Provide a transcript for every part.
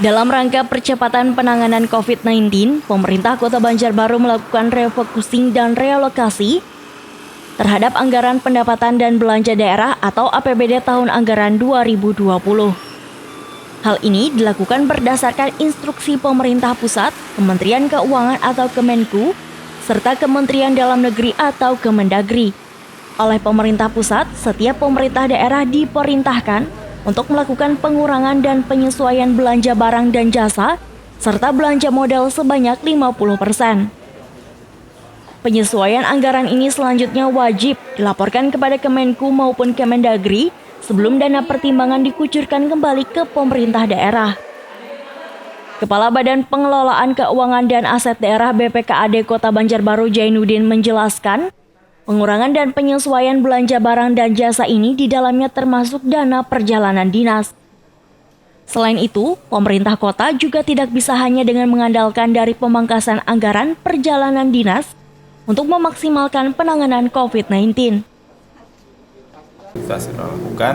Dalam rangka percepatan penanganan COVID-19, pemerintah Kota Banjarbaru melakukan refocusing dan realokasi terhadap anggaran pendapatan dan belanja daerah atau APBD tahun anggaran 2020. Hal ini dilakukan berdasarkan instruksi pemerintah pusat, Kementerian Keuangan atau Kemenku, serta Kementerian Dalam Negeri atau Kemendagri. Oleh pemerintah pusat, setiap pemerintah daerah diperintahkan untuk melakukan pengurangan dan penyesuaian belanja barang dan jasa, serta belanja modal sebanyak 50%. Penyesuaian anggaran ini selanjutnya wajib dilaporkan kepada Kemenku maupun Kemendagri sebelum dana pertimbangan dikucurkan kembali ke pemerintah daerah. Kepala Badan Pengelolaan Keuangan dan Aset Daerah BPKAD Kota Banjarbaru Jainuddin menjelaskan, pengurangan dan penyesuaian belanja barang dan jasa ini di dalamnya termasuk dana perjalanan dinas. Selain itu, pemerintah kota juga tidak bisa hanya dengan mengandalkan dari pemangkasan anggaran perjalanan dinas untuk memaksimalkan penanganan COVID-19. Kita sudah lakukan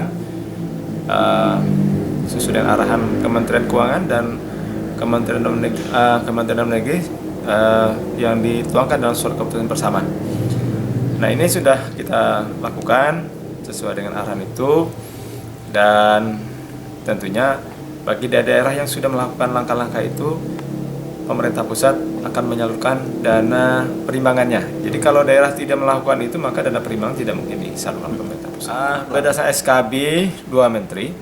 sesuai dengan arahan Kementerian Keuangan dan Kementerian Dalam Negeri yang dituangkan dalam surat keputusan bersama. Nah, ini sudah kita lakukan sesuai dengan arahan itu, dan tentunya bagi daerah yang sudah melakukan langkah-langkah itu, pemerintah pusat akan menyalurkan dana perimbangannya. Jadi kalau daerah tidak melakukan itu, maka dana perimbangan tidak mungkin disalurkan pemerintah pusat. Berdasarkan SKB dua Menteri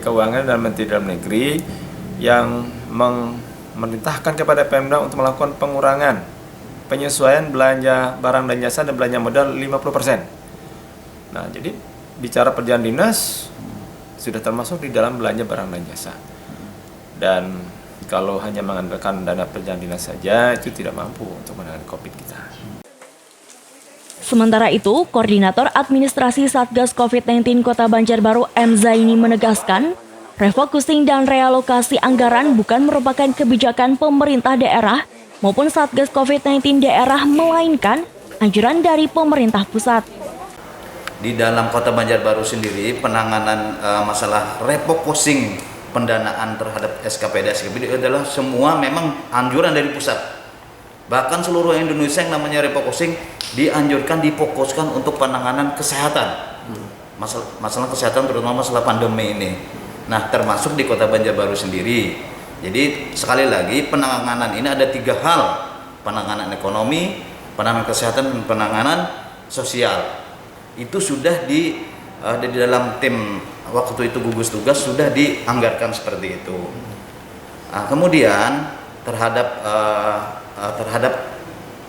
Keuangan dan Menteri Dalam Negeri yang memerintahkan kepada Pemda untuk melakukan pengurangan penyesuaian belanja barang dan jasa dan belanja modal 50%. Nah, jadi bicara perjalanan dinas sudah termasuk di dalam belanja barang dan jasa. Dan kalau hanya mengandalkan dana perjalanan dinas saja, itu tidak mampu untuk menangani COVID kita. Sementara itu, Koordinator Administrasi Satgas COVID-19 Kota Banjarbaru M. Zaini menegaskan, refocusing dan realokasi anggaran bukan merupakan kebijakan pemerintah daerah maupun Satgas COVID-19 daerah, melainkan anjuran dari pemerintah pusat. Di dalam Kota Banjarbaru sendiri, penanganan masalah refocusing pendanaan terhadap SKPD adalah semua memang anjuran dari pusat. Bahkan seluruh Indonesia yang namanya refocusing dianjurkan, difokuskan untuk penanganan kesehatan. Masalah kesehatan terutama masalah pandemi ini. Nah, termasuk di Kota Banjarbaru sendiri. Jadi sekali lagi penanganan ini ada 3 hal, penanganan ekonomi, penanganan kesehatan, dan penanganan sosial. Itu sudah di dalam tim waktu itu gugus tugas sudah dianggarkan seperti itu. Nah, kemudian terhadap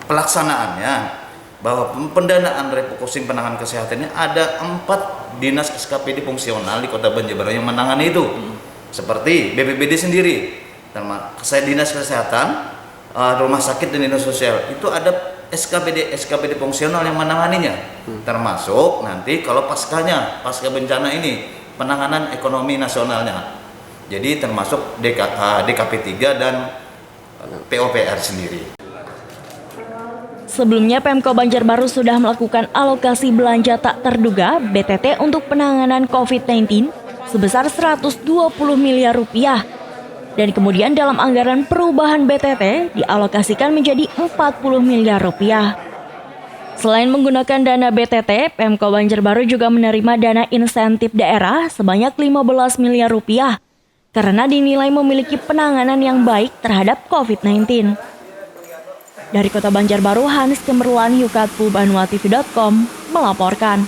pelaksanaannya, bahwa pendanaan refocusing penanganan kesehatan ini ada 4 dinas SKPD fungsional di Kota Banjarbaru yang menangani itu. Seperti BPBD sendiri, Dinas Kesehatan, Rumah Sakit dan Dinas Sosial, itu ada SKPD fungsional yang menanganinya. Termasuk nanti kalau pasca bencana ini, penanganan ekonomi nasionalnya. Jadi termasuk DKP 3 dan POPR sendiri. Sebelumnya, Pemko Banjarbaru sudah melakukan alokasi belanja tak terduga BTT untuk penanganan COVID-19 sebesar 120 miliar rupiah. Dan kemudian dalam anggaran perubahan BTT dialokasikan menjadi 40 miliar rupiah. Selain menggunakan dana BTT, Pemko Banjarbaru juga menerima dana insentif daerah sebanyak 15 miliar rupiah karena dinilai memiliki penanganan yang baik terhadap COVID-19. Dari Kota Banjarbaru, Hanis Kemerluan, Yukatpu, Banuatv.com melaporkan.